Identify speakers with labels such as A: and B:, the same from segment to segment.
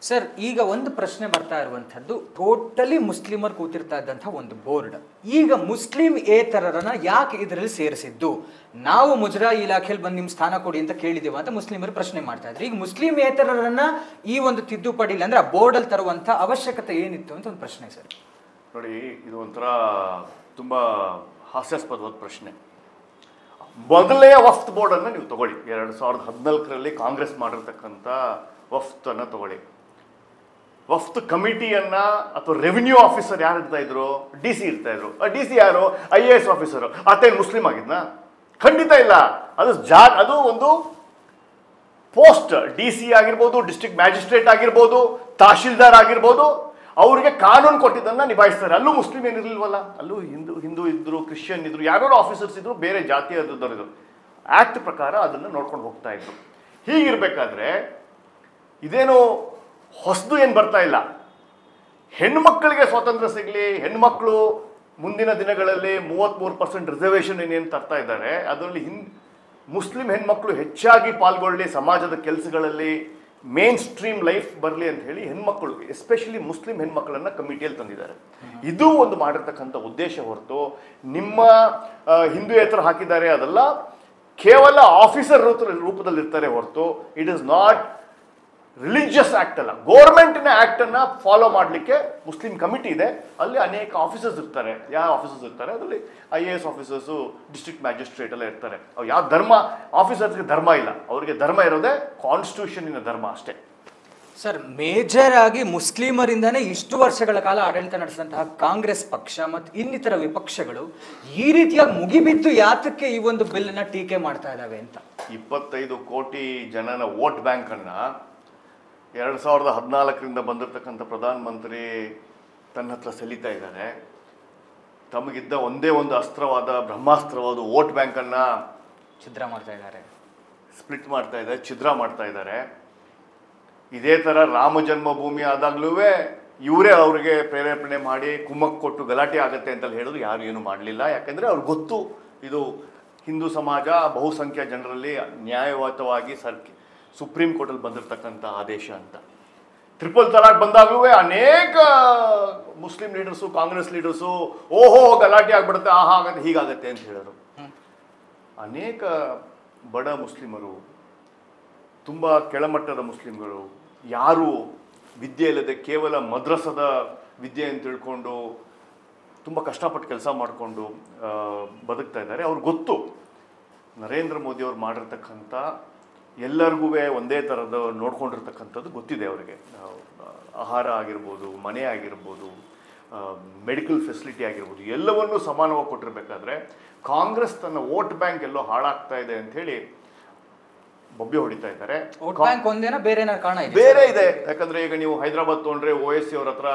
A: Sir, ಈಗ ಒಂದು ಪ್ರಶ್ನೆ ಬರ್ತಾ ಇರುವಂಥದ್ದು, ಟೋಟಲಿ ಮುಸ್ಲಿಮರ್ ಕೂತಿರ್ತಾ ಇದ್ದಂಥ ಒಂದು ಬೋರ್ಡ್ ಈಗ ಮುಸ್ಲಿಂ ಯಾಕೆ ಇದರಲ್ಲಿ ಸೇರಿಸಿದ್ದು? ನಾವು ಮುಜರಾಯಿ ಇಲಾಖೆಯಲ್ಲಿ ಬಂದು ನಿಮ್ಮ ಸ್ಥಾನ ಕೊಡಿ ಅಂತ ಕೇಳಿದೇವ ಅಂತ ಮುಸ್ಲಿಮರು ಪ್ರಶ್ನೆ ಮಾಡ್ತಾ ಇದ್ರು. ಈಗ ಮುಸ್ಲಿಮೇತರರನ್ನ ಈ ಒಂದು ತಿದ್ದುಪಡಿ ಅಂದ್ರೆ ಆ ಬೋರ್ಡ್ ಅಲ್ಲಿ ತರುವಂತ ಅವಶ್ಯಕತೆ ಏನಿತ್ತು ಅಂತ ಒಂದು ಪ್ರಶ್ನೆ ಸರ್.
B: ನೋಡಿ, ಇದು ಒಂಥರ ತುಂಬಾ ಹಾಸ್ಯಾಸ್ಪದವಾದ ಪ್ರಶ್ನೆ. ಮೊದಲೇ ವಫ್ತ್ ಬೋರ್ಡನ್ನು ನೀವು ತಗೊಳ್ಳಿ. 2014ರಲ್ಲಿ ಕಾಂಗ್ರೆಸ್ ಮಾಡಿರ್ತಕ್ಕಂಥ ವಫ್ತ್ ಅನ್ನ ತಗೊಳ್ಳಿ. ವಫ್ತ್ ಕಮಿಟಿಯನ್ನ ಅಥವಾ ರೆವಿನ್ಯೂ ಆಫೀಸರ್ ಯಾರು ಇರ್ತಾ ಇದ್ರು? DC ಇರ್ತಾ ಇದ್ರು. DC ಯಾರು? IAS officer. ಆತೇನು ಮುಸ್ಲಿಂ ಆಗಿದ್ನಾ? ಖಂಡಿತ ಇಲ್ಲ. ಅದು ಒಂದು ಪೋಸ್ಟ್. DC ಆಗಿರ್ಬೋದು, ಡಿಸ್ಟ್ರಿಕ್ಟ್ ಮ್ಯಾಜಿಸ್ಟ್ರೇಟ್ ಆಗಿರ್ಬೋದು, ತಹಶೀಲ್ದಾರ್ ಆಗಿರ್ಬೋದು, ಅವ್ರಿಗೆ ಕಾನೂನು ಕೊಟ್ಟಿದ್ದನ್ನ ನಿಭಾಯಿಸ್ತಾರೆ. ಅಲ್ಲೂ ಮುಸ್ಲಿಂ ಏನಿರ್ಲಿಲ್ವಲ್ಲ, ಅಲ್ಲೂ ಹಿಂದೂ ಇದ್ರು, ಕ್ರಿಶ್ಚಿಯನ್ ಇದ್ರು, ಯಾರು ಆಫೀಸರ್ಸ್ ಇದ್ರು, ಬೇರೆ ಜಾತಿಯದವರು. ಆಕ್ಟ್ ಪ್ರಕಾರ ಅದನ್ನು ನೋಡ್ಕೊಂಡು ಹೋಗ್ತಾ ಇದ್ರು. ಹೀಗಿರ್ಬೇಕಾದ್ರೆ ಇದೇನು ಹೊಸದು ಏನು ಬರ್ತಾ ಇಲ್ಲ. ಹೆಣ್ಮಕ್ಳಿಗೆ ಸ್ವಾತಂತ್ರ್ಯ ಸಿಗಲಿ, ಹೆಣ್ಮಕ್ಳು ಮುಂದಿನ ದಿನಗಳಲ್ಲಿ 33% ರಿಸರ್ವೇಷನ್ ಏನೇನು ತರ್ತಾ ಇದ್ದಾರೆ, ಅದರಲ್ಲಿ ಮುಸ್ಲಿಂ ಹೆಣ್ಮಕ್ಳು ಹೆಚ್ಚಾಗಿ ಪಾಲ್ಗೊಳ್ಳಿ, ಸಮಾಜದ ಕೆಲಸಗಳಲ್ಲಿ ಮೇನ್ ಸ್ಟ್ರೀಮ್ ಲೈಫ್ ಬರಲಿ ಅಂತ ಹೇಳಿ ಹೆಣ್ಮಕ್ಳು, ಎಸ್ಪೆಷಲಿ ಮುಸ್ಲಿಂ ಹೆಣ್ಮಕ್ಳನ್ನ ಕಮಿಟಿಯಲ್ಲಿ ತಂದಿದ್ದಾರೆ. ಇದು ಒಂದು ಮಾಡಿರ್ತಕ್ಕಂಥ ಉದ್ದೇಶ ಹೊರತು ನಿಮ್ಮ ಹಿಂದೂಯೇತರ ಹಾಕಿದ್ದಾರೆ ಅದೆಲ್ಲ ಕೇವಲ ಆಫೀಸರ್ ರೂಪದಲ್ಲಿ ಇರ್ತಾರೆ ಹೊರತು it is not religious act ಅಲ್ಲ. ಗೌರ್ಮೆಂಟಿನ ಆಕ್ಟ್ ಅನ್ನ ಫಾಲೋ ಮಾಡಲಿಕ್ಕೆ ಮುಸ್ಲಿಂ ಕಮಿಟಿ ಇದೆ. ಅಲ್ಲಿ ಅನೇಕ ಆಫೀಸರ್ಸ್ ಇರ್ತಾರೆ. ಯಾವ ಆಫೀಸರ್ಸ್ ಇರ್ತಾರೆ? ಅದರಲ್ಲಿ IAS ಆಫೀಸರ್ಸು, ಡಿಸ್ಟ್ರಿಕ್ಟ್ ಮ್ಯಾಜಿಸ್ಟ್ರೇಟ್ ಎಲ್ಲ ಇರ್ತಾರೆ. ಅವ್ರು ಯಾವ ಧರ್ಮ, ಆಫೀಸರ್ಸ್ಗೆ ಧರ್ಮ ಇಲ್ಲ. ಅವರಿಗೆ ಧರ್ಮ ಇರೋದೇ ಕಾನ್ಸ್ಟಿಟ್ಯೂಷನ್ನಿನ ಧರ್ಮ ಅಷ್ಟೇ.
A: ಸರ್, ಮೇಜರ್ ಆಗಿ ಮುಸ್ಲಿಮರಿಂದಾನೇ ಇಷ್ಟು ವರ್ಷಗಳ ಕಾಲ ಆಡಳಿತ ನಡೆಸಿದಂತಹ ಕಾಂಗ್ರೆಸ್ ಪಕ್ಷ ಮತ್ತು ಇನ್ನಿತರ ವಿಪಕ್ಷಗಳು ಈ ರೀತಿಯಾಗಿ ಮುಗಿಬಿದ್ದು ಯಾತಕ್ಕೆ ಈ ಒಂದು ಬಿಲ್ ನ ಟೀಕೆ ಮಾಡ್ತಾ ಇದ್ದಾವೆ ಅಂತ.
B: 25 ಕೋಟಿ ಜನನ ವೋಟ್ ಬ್ಯಾಂಕ್ ಅನ್ನ 2014ರಿಂದ ಬಂದಿರತಕ್ಕಂಥ ಪ್ರಧಾನಮಂತ್ರಿ ತನ್ನ ಹತ್ರ ಸೆಳೀತಾ ಇದ್ದಾರೆ. ತಮಗಿದ್ದ ಒಂದೇ ಒಂದು ಅಸ್ತ್ರವಾದ ಬ್ರಹ್ಮಾಸ್ತ್ರವಾದ ವೋಟ್ ಬ್ಯಾಂಕನ್ನು
A: ಛಿದ್ರ ಮಾಡ್ತಾ ಇದ್ದಾರೆ,
B: ಸ್ಪ್ಲಿಟ್ ಮಾಡ್ತಾ ಇದ್ದಾರೆ, ಛಿದ್ರ ಮಾಡ್ತಾ ಇದ್ದಾರೆ. ಇದೇ ಥರ ರಾಮ ಜನ್ಮಭೂಮಿ ಆದಾಗ್ಲೂ ಇವರೇ ಅವ್ರಿಗೆ ಪ್ರೇರೇಪಣೆ ಮಾಡಿ ಕುಮ್ಮಕ್ಕು ಕೊಟ್ಟು ಗಲಾಟೆ ಆಗುತ್ತೆ ಅಂತ ಹೇಳೋದು ಯಾರು ಏನು ಮಾಡಲಿಲ್ಲ. ಯಾಕೆಂದರೆ ಅವ್ರಿಗೆ ಗೊತ್ತು ಇದು ಹಿಂದೂ ಸಮಾಜ ಬಹುಸಂಖ್ಯಾ ಜನರಲ್ಲಿ ನ್ಯಾಯಯುತವಾಗಿ ಸುಪ್ರೀಂ ಕೋರ್ಟಲ್ಲಿ ಬಂದಿರತಕ್ಕಂಥ ಆದೇಶ ಅಂತ. ಟ್ರಿಪಲ್ ತಲಾಕ್ ಬಂದಾಗಲೂ ಅನೇಕ ಮುಸ್ಲಿಂ ಲೀಡರ್ಸು, ಕಾಂಗ್ರೆಸ್ ಲೀಡರ್ಸು ಓಹೋ ಗಲಾಟೆ ಆಗ್ಬಿಡುತ್ತೆ, ಆಹಾ ಆಗತ್ತೆ, ಹೀಗಾಗತ್ತೆ ಅಂತ ಹೇಳಿದ್ರು. ಅನೇಕ ಬಡ ಮುಸ್ಲಿಮರು, ತುಂಬ ಕೆಳಮಟ್ಟದ ಮುಸ್ಲಿಮ್ಗಳು, ಯಾರು ವಿದ್ಯೆ ಇಲ್ಲದೆ ಕೇವಲ ಮದ್ರಸದ ವಿದ್ಯೆ ಅಂತ ತಿಳ್ಕೊಂಡು ತುಂಬ ಕಷ್ಟಪಟ್ಟು ಕೆಲಸ ಮಾಡಿಕೊಂಡು ಬದುಕ್ತಾ ಇದ್ದಾರೆ. ಅವ್ರಿಗೆ ಗೊತ್ತು ನರೇಂದ್ರ ಮೋದಿ ಅವ್ರು ಮಾಡಿರ್ತಕ್ಕಂಥ ಎಲ್ಲರಿಗೂ ಒಂದೇ ಥರದ ನೋಡ್ಕೊಂಡಿರ್ತಕ್ಕಂಥದ್ದು ಗೊತ್ತಿದೆ ಅವರಿಗೆ. ಆಹಾರ ಆಗಿರ್ಬೋದು, ಮನೆ ಆಗಿರ್ಬೋದು, ಮೆಡಿಕಲ್ ಫೆಸಿಲಿಟಿ ಆಗಿರ್ಬೋದು, ಎಲ್ಲವನ್ನೂ ಸಮಾನವಾಗಿ ಕೊಟ್ಟಿರಬೇಕಾದ್ರೆ ಕಾಂಗ್ರೆಸ್ ತನ್ನ ವೋಟ್ ಬ್ಯಾಂಕ್ ಎಲ್ಲೋ ಹಾಳಾಗ್ತಾ ಇದೆ ಅಂತ ಹೇಳಿ ಬೊಬ್ಬೆ ಹೊಡಿತಾ ಇದ್ದಾರೆ. ಬೇರೆ ಇದೆ. ಯಾಕಂದ್ರೆ ಈಗ ನೀವು ಹೈದರಾಬಾದ್ ತೊಗೊಂಡ್ರೆ OSC ಅವ್ರ ಹತ್ರ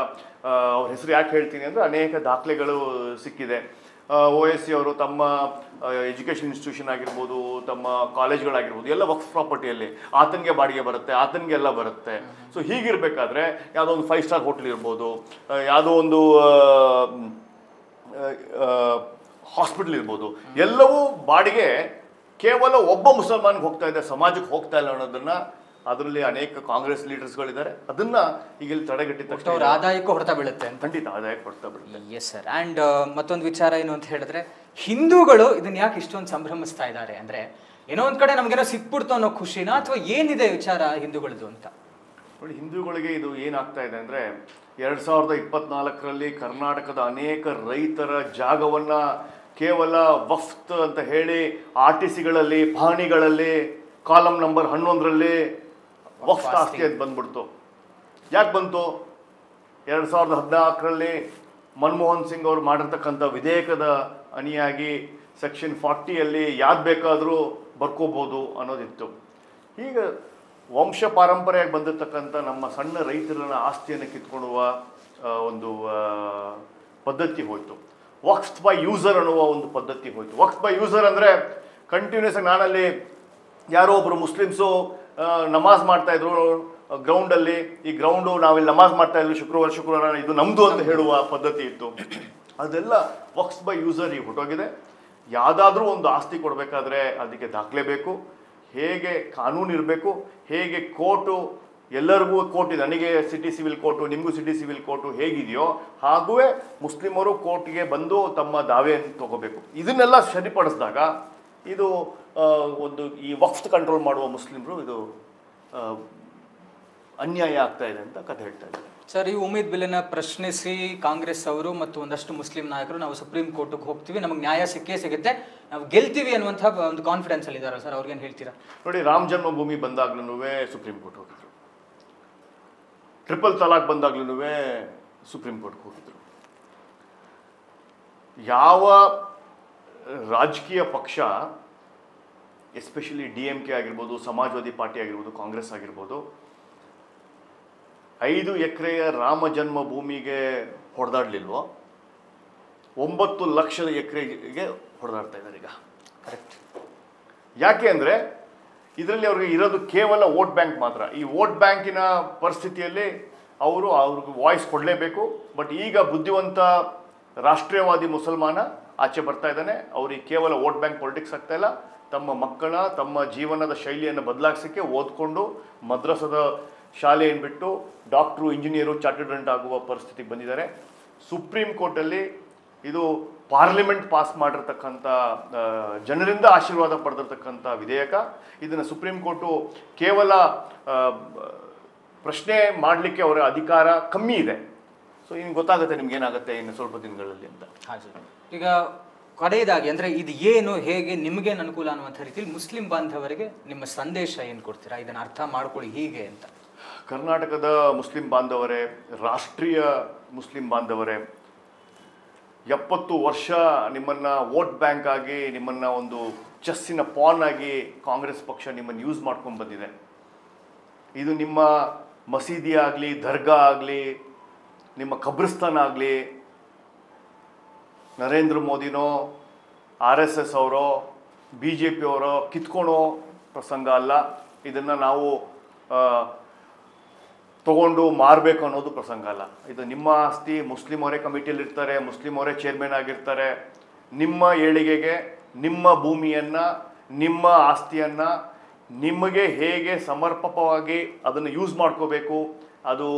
B: ಅವ್ರ ಹೆಸರು ಯಾಕೆ ಹೇಳ್ತೀನಿ ಅಂದರೆ ಅನೇಕ ದಾಖಲೆಗಳು ಸಿಕ್ಕಿದೆ. OSC ಅವರು ತಮ್ಮ ಎಜುಕೇಷನ್ ಇನ್ಸ್ಟಿಟ್ಯೂಷನ್ ಆಗಿರ್ಬೋದು, ತಮ್ಮ ಕಾಲೇಜ್ಗಳಾಗಿರ್ಬೋದು, ಎಲ್ಲ ವಕ್ಫ್ ಪ್ರಾಪರ್ಟಿಯಲ್ಲಿ ಆತನಿಗೆ ಬಾಡಿಗೆ ಬರುತ್ತೆ, ಆತನಿಗೆ ಎಲ್ಲ ಬರುತ್ತೆ. ಸೊ ಹೀಗಿರಬೇಕಾದ್ರೆ ಯಾವುದೋ ಒಂದು 5 ಸ್ಟಾರ್ ಹೋಟೆಲ್ ಇರ್ಬೋದು, ಯಾವುದೋ ಒಂದು ಹಾಸ್ಪಿಟಲ್ ಇರ್ಬೋದು, ಎಲ್ಲವೂ ಬಾಡಿಗೆ ಕೇವಲ ಒಬ್ಬ ಮುಸಲ್ಮಾನ್ಗೆ ಹೋಗ್ತಾ ಇದೆ, ಸಮಾಜಕ್ಕೆ ಹೋಗ್ತಾ ಇಲ್ಲ ಅನ್ನೋದನ್ನ ಅದರಲ್ಲಿ ಅನೇಕ ಕಾಂಗ್ರೆಸ್ ಲೀಡರ್ಸ್ಗಳಿದ್ದಾರೆ. ಅದನ್ನ ಈಗ ಇಲ್ಲಿ ತಡೆಗಟ್ಟಿದ
A: ಆದಾಯಕ್ಕೂ ಹೊಡೆತ ಬೀಳುತ್ತೆ,
B: ಖಂಡಿತ ಆದಾಯಕ್ಕೆ ಹೊಡೆತ ಬೀಳುತ್ತೆ.
A: Yes sir. ಆ್ಯಂಡ್ ಮತ್ತೊಂದು ವಿಚಾರ ಏನು ಅಂತ ಹೇಳಿದ್ರೆ, ಹಿಂದೂಗಳು ಇದನ್ನ ಯಾಕೆ ಇಷ್ಟೊಂದು ಸಂಭ್ರಮಿಸ್ತಾ ಇದ್ದಾರೆ ಅಂದ್ರೆ, ಏನೋ ಒಂದ್ ಕಡೆ ನಮ್ಗೇನೋ ಸಿಕ್ಬಿಡ್ತು ಅನ್ನೋ ಖುಷಿನಾ ಅಥವಾ ಏನಿದೆ ವಿಚಾರ ಹಿಂದೂಗಳದ್ದು ಅಂತ?
B: ನೋಡಿ, ಹಿಂದೂಗಳಿಗೆ ಇದು ಏನಾಗ್ತಾ ಇದೆ ಅಂದ್ರೆ 2024ರಲ್ಲಿ ಕರ್ನಾಟಕದ ಅನೇಕ ರೈತರ ಜಾಗವನ್ನ ಕೇವಲ ವಫ್ತ್ ಅಂತ ಹೇಳಿ RTCಗಳಲ್ಲಿ, ಪಹಣಿಗಳಲ್ಲಿ, ಕಾಲಮ್ ನಂಬರ್ 11ರಲ್ಲಿ ವಫ್ತ್ ಆಸ್ತಿ ಅಂತ ಬಂದ್ಬಿಡ್ತು. ಯಾಕೆ ಬಂತು? 2014ರಲ್ಲಿ ಮನಮೋಹನ್ ಸಿಂಗ್ ಅವರು ಮಾಡಿರ್ತಕ್ಕಂಥ ವಿಧೇಯಕದ ಅಣಿಯಾಗಿ ಸೆಕ್ಷನ್ 40ಯಲ್ಲಿ ಯಾವ್ದು ಬೇಕಾದರೂ ಬರ್ಕೋಬೋದು ಅನ್ನೋದಿತ್ತು. ಈಗ ವಂಶ ಪಾರಂಪರೆಯಾಗಿ ಬಂದಿರತಕ್ಕಂಥ ನಮ್ಮ ಸಣ್ಣ ರೈತರ ಆಸ್ತಿಯನ್ನು ಕಿತ್ಕೊಳ್ಳುವ ಒಂದು ಪದ್ಧತಿ ಹೋಯಿತು. ವಕ್ಫ್ ಬೈ ಯೂಸರ್ ಅನ್ನುವ ಒಂದು ಪದ್ಧತಿ ಹೋಯಿತು. ವಕ್ಫ್ ಬೈ ಯೂಸರ್ ಅಂದರೆ ಕಂಟಿನ್ಯೂಸ್ ಆಗಿ ನಾನಲ್ಲಿ ಯಾರೋ ಒಬ್ಬರು ಮುಸ್ಲಿಮ್ಸು ನಮಾಜ್ ಮಾಡ್ತಾ ಇದ್ರು ಗ್ರೌಂಡಲ್ಲಿ, ಈ ಗ್ರೌಂಡು ನಾವಿಲ್ಲಿ ನಮಾಜ್ ಮಾಡ್ತಾ ಇದ್ವಿ ಶುಕ್ರವಾರ ಇದು ನಮ್ಮದು ಅಂತ ಹೇಳುವ ಪದ್ಧತಿ ಇತ್ತು. ಅದೆಲ್ಲ ವಕ್ಫ್ ಬೈ ಯೂಸರ್ ಈಗ ಹೊರಟೋಗಿದೆ. ಯಾವುದಾದ್ರೂ ಒಂದು ಆಸ್ತಿ ಕೊಡಬೇಕಾದ್ರೆ ಅದಕ್ಕೆ ದಾಖಲೆ ಬೇಕು, ಹೇಗೆ ಕಾನೂನು ಇರಬೇಕು, ಹೇಗೆ ಕೋರ್ಟು ಎಲ್ಲರಿಗೂ ಕೋರ್ಟ್ ಇದೆ, ನನಗೆ ಸಿಟಿ ಸಿವಿಲ್ ಕೋರ್ಟು, ನಿಮಗೂ ಸಿಟಿ ಸಿವಿಲ್ ಕೋರ್ಟು ಹೇಗಿದೆಯೋ ಹಾಗುವೇ ಮುಸ್ಲಿಮರು ಕೋರ್ಟ್ಗೆ ಬಂದು ತಮ್ಮ ದಾವೆಯನ್ನು ತಗೋಬೇಕು. ಇದನ್ನೆಲ್ಲ ಸರಿಪಡಿಸಿದಾಗ ಇದು ಒಂದು ಈ ವಕ್ಫ್ ಕಂಟ್ರೋಲ್ ಮಾಡುವ ಮುಸ್ಲಿಮರು ಇದು ಅನ್ಯಾಯ ಆಗ್ತಾ ಇದೆ ಅಂತ ಕತೆ ಹೇಳ್ತಾ ಇದ್ದಾರೆ.
A: ಸರ್, ಈ ಉಮೀದ್ ಬಿಲ್ಲನ್ನು ಪ್ರಶ್ನಿಸಿ ಕಾಂಗ್ರೆಸ್ ಅವರು ಮತ್ತು ಒಂದಷ್ಟು ಮುಸ್ಲಿಂ ನಾಯಕರು ನಾವು ಸುಪ್ರೀಂ ಕೋರ್ಟ್ಗೆ ಹೋಗ್ತೀವಿ, ನಮಗೆ ನ್ಯಾಯ ಸಿಕ್ಕೇ ಸಿಗುತ್ತೆ, ನಾವು ಗೆಲ್ತೀವಿ ಅನ್ನುವಂಥ ಒಂದು ಕಾನ್ಫಿಡೆನ್ಸ್ ಅಲ್ಲಿ ಇದಾರೆ ಸರ್. ಅವ್ರಿಗೇನು ಹೇಳ್ತೀರಾ?
B: ನೋಡಿ, ರಾಮ ಜನ್ಮಭೂಮಿ ಬಂದಾಗ್ಲೂ ಸುಪ್ರೀಂ ಕೋರ್ಟ್ ಹೋಗಿದ್ರು, ಟ್ರಿಪಲ್ ತಲಾಕ್ ಬಂದಾಗ್ಲೂ ಸುಪ್ರೀಂ ಕೋರ್ಟ್ಗೆ ಹೋಗಿದ್ರು. ಯಾವ ರಾಜಕೀಯ ಪಕ್ಷ, ಎಸ್ಪೆಷಲಿ DMK ಆಗಿರ್ಬೋದು, ಸಮಾಜವಾದಿ ಪಾರ್ಟಿ ಆಗಿರ್ಬೋದು, ಕಾಂಗ್ರೆಸ್ ಆಗಿರ್ಬೋದು, 5 ಎಕರೆಯ ರಾಮ ಜನ್ಮಭೂಮಿಗೆ ಹೊಡೆದಾಡ್ಲಿಲ್ವೋ, 9 ಲಕ್ಷದ ಎಕರೆಗೆ ಹೊಡೆದಾಡ್ತಾ ಇದ್ದಾರೆ ಈಗ.
A: ಕರೆಕ್ಟ್.
B: ಯಾಕೆ ಅಂದರೆ ಇದರಲ್ಲಿ ಅವ್ರಿಗೆ ಇರೋದು ಕೇವಲ ವೋಟ್ ಬ್ಯಾಂಕ್ ಮಾತ್ರ. ಈ ವೋಟ್ ಬ್ಯಾಂಕಿನ ಪರಿಸ್ಥಿತಿಯಲ್ಲಿ ಅವ್ರಿಗೆ ವಾಯ್ಸ್ ಕೊಡಲೇಬೇಕು. ಬಟ್ ಈಗ ಬುದ್ಧಿವಂತ ರಾಷ್ಟ್ರೀಯವಾದಿ ಮುಸಲ್ಮಾನ ಆಚೆ ಬರ್ತಾ ಇದ್ದಾನೆ. ಅವ್ರಿಗೆ ಕೇವಲ ವೋಟ್ ಬ್ಯಾಂಕ್ ಪಾಲಿಟಿಕ್ಸ್ ಆಗ್ತಾ ಇಲ್ಲ, ತಮ್ಮ ಮಕ್ಕಳ ತಮ್ಮ ಜೀವನದ ಶೈಲಿಯನ್ನು ಬದಲಾಯಿಸೋಕ್ಕೆ ಓದ್ಕೊಂಡು ಮದ್ರಸದ ಶಾಲೆಯನ್ನು ಬಿಟ್ಟು ಡಾಕ್ಟ್ರು, ಇಂಜಿನಿಯರು, ಚಾರ್ಟರ್ಡ್ ಅಕೌಂಟೆಂಟ್ ಆಗುವ ಪರಿಸ್ಥಿತಿಗೆ ಬಂದಿದ್ದಾರೆ. ಸುಪ್ರೀಂ ಕೋರ್ಟಲ್ಲಿ ಇದು ಪಾರ್ಲಿಮೆಂಟ್ ಪಾಸ್ ಮಾಡಿರ್ತಕ್ಕಂಥ, ಜನರಿಂದ ಆಶೀರ್ವಾದ ಪಡೆದಿರ್ತಕ್ಕಂಥ ವಿಧೇಯಕ. ಇದನ್ನು ಸುಪ್ರೀಂ ಕೋರ್ಟು ಕೇವಲ ಪ್ರಶ್ನೆ ಮಾಡಲಿಕ್ಕೆ ಅವರ ಅಧಿಕಾರ ಕಮ್ಮಿ ಇದೆ. ಸೊ ಇನ್ನು ಗೊತ್ತಾಗುತ್ತೆ ನಿಮ್ಗೆ ಏನಾಗುತ್ತೆ ಇನ್ನು ಸ್ವಲ್ಪ ದಿನಗಳಲ್ಲಿ ಅಂತ.
A: ಹಾಂ ಸರ್. ಈಗ ಕಡೆಯದಾಗಿ ಅಂದರೆ ಇದು ಏನು, ಹೇಗೆ, ನಿಮಗೇನು ಅನುಕೂಲ ಅನ್ನುವಂಥ ರೀತಿಯಲ್ಲಿ ಮುಸ್ಲಿಂ ಬಾಂಧವರಿಗೆ ನಿಮ್ಮ ಸಂದೇಶ ಏನು ಕೊಡ್ತೀರಾ? ಇದನ್ನು ಅರ್ಥ ಮಾಡ್ಕೊಳ್ಳಿ ಹೀಗೆ ಅಂತ.
B: ಕರ್ನಾಟಕದ ಮುಸ್ಲಿಂ ಬಾಂಧವರೇ, ರಾಷ್ಟ್ರೀಯ ಮುಸ್ಲಿಂ ಬಾಂಧವರೇ, 70 ವರ್ಷ ನಿಮ್ಮನ್ನು ವೋಟ್ ಬ್ಯಾಂಕ್ ಆಗಿ, ನಿಮ್ಮನ್ನು ಒಂದು ಚೆಸ್ಸಿನ ಪಾನ್ ಆಗಿ ಕಾಂಗ್ರೆಸ್ ಪಕ್ಷ ನಿಮ್ಮನ್ನು ಯೂಸ್ ಮಾಡ್ಕೊಂಡು ಬಂದಿದೆ. ಇದು ನಿಮ್ಮ ಮಸೀದಿ ಆಗಲಿ, ದರ್ಗಾ ಆಗಲಿ, ನಿಮ್ಮ ಕಬ್ರಿಸ್ತಾನ ಆಗಲಿ, ನರೇಂದ್ರ ಮೋದಿನೋ RSS ಅವರೋ BJP ಅವರೋ ಕಿತ್ಕೊಳೋ ಪ್ರಸಂಗ ಅಲ್ಲ. ಇದನ್ನು ನಾವು ತಗೊಂಡು ಮಾರಬೇಕು ಅನ್ನೋದು ಪ್ರಸಂಗ ಅಲ್ಲ. ಇದು ನಿಮ್ಮ ಆಸ್ತಿ. ಮುಸ್ಲಿಂ ಅವರೇ ಕಮಿಟಿಯಲ್ಲಿ ಇರ್ತಾರೆ, ಮುಸ್ಲಿಂ ಅವರೇ ಚೇರ್ಮನ್ ಆಗಿರ್ತಾರೆ. ನಿಮ್ಮ ಏಳಿಗೆಗೆ ನಿಮ್ಮ ಭೂಮಿಯನ್ನು, ನಿಮ್ಮ ಆಸ್ತಿಯನ್ನು ನಿಮಗೆ ಹೇಗೆ ಸಮರ್ಪಕವಾಗಿ ಅದನ್ನು ಯೂಸ್ ಮಾಡ್ಕೋಬೇಕು, ಅದು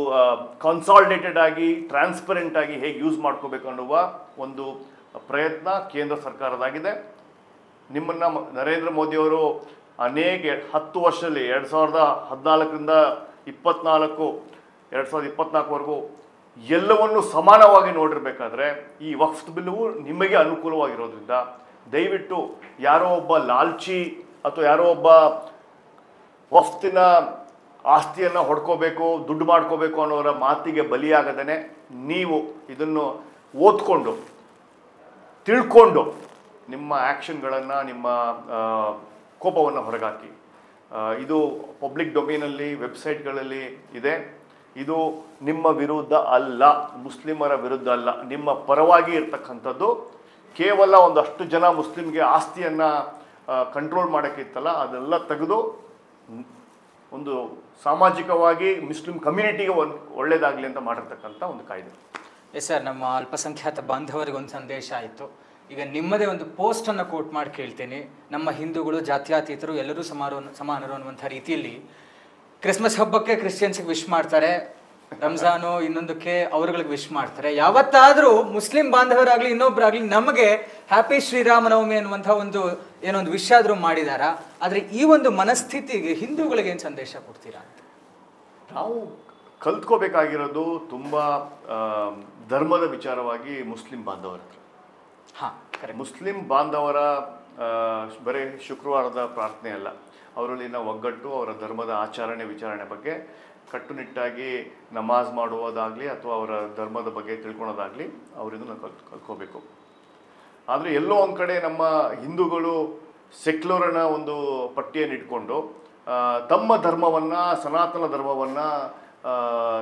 B: ಕನ್ಸಾಲಿಡೇಟೆಡ್ ಆಗಿ ಟ್ರಾನ್ಸ್ಪರೆಂಟ್ ಆಗಿ ಹೇಗೆ ಯೂಸ್ ಮಾಡ್ಕೋಬೇಕು ಅನ್ನುವ ಒಂದು ಪ್ರಯತ್ನ ಕೇಂದ್ರ ಸರ್ಕಾರದಾಗಿದೆ. ನಿಮ್ಮನ್ನು ನರೇಂದ್ರ ಮೋದಿಯವರು ಅನೇಕ 10 ವರ್ಷದಲ್ಲಿ 2014ರಿಂದ 2024ವರೆಗೂ ಎಲ್ಲವನ್ನು ಸಮಾನವಾಗಿ ನೋಡಿರಬೇಕಾದ್ರೆ ಈ ವಕ್ಫ್ ಬಿಲ್ಲು ನಿಮಗೆ ಅನುಕೂಲವಾಗಿರೋದ್ರಿಂದ ದಯವಿಟ್ಟು ಯಾರೋ ಒಬ್ಬ ಲಾಲ್ಚಿ ಅಥವಾ ಯಾರೋ ಒಬ್ಬ ವಫ್ತಿನ ಆಸ್ತಿಯನ್ನು ಹೊಡ್ಕೋಬೇಕು, ದುಡ್ಡು ಮಾಡ್ಕೋಬೇಕು ಅನ್ನೋರ ಮಾತಿಗೆ ಬಲಿಯಾಗದೇ ನೀವು ಇದನ್ನು ಓದ್ಕೊಂಡು ತಿಳ್ಕೊಂಡು ನಿಮ್ಮ ಆ್ಯಕ್ಷನ್ಗಳನ್ನು, ನಿಮ್ಮ ಕೋಪವನ್ನು ಹೊರಗಾಕಿ. ಇದು ಪಬ್ಲಿಕ್ ಡೊಮೇನಲ್ಲಿ ವೆಬ್ಸೈಟ್ಗಳಲ್ಲಿ ಇದೆ. ಇದು ನಿಮ್ಮ ವಿರುದ್ಧ ಅಲ್ಲ, ಮುಸ್ಲಿಮರ ವಿರುದ್ಧ ಅಲ್ಲ, ನಿಮ್ಮ ಪರವಾಗಿ ಇರ್ತಕ್ಕಂಥದ್ದು. ಕೇವಲ ಒಂದಷ್ಟು ಜನ ಮುಸ್ಲಿಮ್ಗೆ ಆಸ್ತಿಯನ್ನು ಕಂಟ್ರೋಲ್ ಮಾಡೋಕ್ಕಿತ್ತಲ್ಲ, ಅದೆಲ್ಲ ತೆಗೆದು ಒಂದು ಸಾಮಾಜಿಕವಾಗಿ ಮುಸ್ಲಿಂ ಕಮ್ಯುನಿಟಿಗೆ ಒಳ್ಳೆಯದಾಗಲಿ ಅಂತ ಮಾಡಿರ್ತಕ್ಕಂಥ ಒಂದು ಕಾಯ್ದೆ.
A: ಎಸ್ ಸರ್, ನಮ್ಮ ಅಲ್ಪಸಂಖ್ಯಾತ ಬಾಂಧವರಿಗೆ ಒಂದು ಸಂದೇಶ ಆಯಿತು. ಈಗ ನಿಮ್ಮದೇ ಒಂದು ಪೋಸ್ಟನ್ನು ಕೋಟ್ ಮಾಡಿ ಕೇಳ್ತೀನಿ. ನಮ್ಮ ಹಿಂದೂಗಳು ಜಾತ್ಯತೀತರು ಎಲ್ಲರೂ ಸಮಾನರು ಅನ್ನುವಂಥ ರೀತಿಯಲ್ಲಿ ಕ್ರಿಸ್ಮಸ್ ಹಬ್ಬಕ್ಕೆ ಕ್ರಿಶ್ಚಿಯನ್ಸ್ಗೆ ವಿಶ್ ಮಾಡ್ತಾರೆ, ರಂಜಾನು ಇನ್ನೊಂದಕ್ಕೆ ಅವ್ರಗಳಿಗೆ ವಿಶ್ ಮಾಡ್ತಾರೆ. ಯಾವತ್ತಾದರೂ ಮುಸ್ಲಿಂ ಬಾಂಧವರಾಗಲಿ ಇನ್ನೊಬ್ಬರಾಗಲಿ ನಮಗೆ ಹ್ಯಾಪಿ ಶ್ರೀರಾಮನವಮಿ ಅನ್ನುವಂಥ ಏನೊಂದು ವಿಷಯ ಆದರೂ ಮಾಡಿದಾರಾ? ಆದರೆ ಈ ಒಂದು ಮನಸ್ಥಿತಿಗೆ ಹಿಂದೂಗಳಿಗೆ ಏನು ಸಂದೇಶ ಕೊಡ್ತೀರಾ ಅಂತ?
B: ನಾವು ಕಲ್ತ್ಕೋಬೇಕಾಗಿರೋದು ತುಂಬ ಧರ್ಮದ ವಿಚಾರವಾಗಿ ಮುಸ್ಲಿಂ ಬಾಂಧವರ ಹತ್ರ. ಮುಸ್ಲಿಂ ಬಾಂಧವರ ಬರೀ ಶುಕ್ರವಾರದ ಪ್ರಾರ್ಥನೆ ಅಲ್ಲ, ಅವರಲ್ಲಿನ ಒಗ್ಗಟ್ಟು, ಅವರ ಧರ್ಮದ ಆಚರಣೆ ವಿಚಾರಣೆ ಬಗ್ಗೆ ಕಟ್ಟುನಿಟ್ಟಾಗಿ ನಮಾಜ್ ಮಾಡುವುದಾಗಲಿ ಅಥವಾ ಅವರ ಧರ್ಮದ ಬಗ್ಗೆ ತಿಳ್ಕೊಳೋದಾಗಲಿ ಅವರಿಂದ ಕಲ್ತ್ಕೋಬೇಕು. ಆದರೆ ಎಲ್ಲೋ ಒಂದು ಕಡೆ ನಮ್ಮ ಹಿಂದೂಗಳು ಸೆಕ್ಯುಲರ್ನ ಒಂದು ಪಟ್ಟಿಯನ್ನು ಇಟ್ಕೊಂಡು ತಮ್ಮ ಧರ್ಮವನ್ನು, ಸನಾತನ ಧರ್ಮವನ್ನು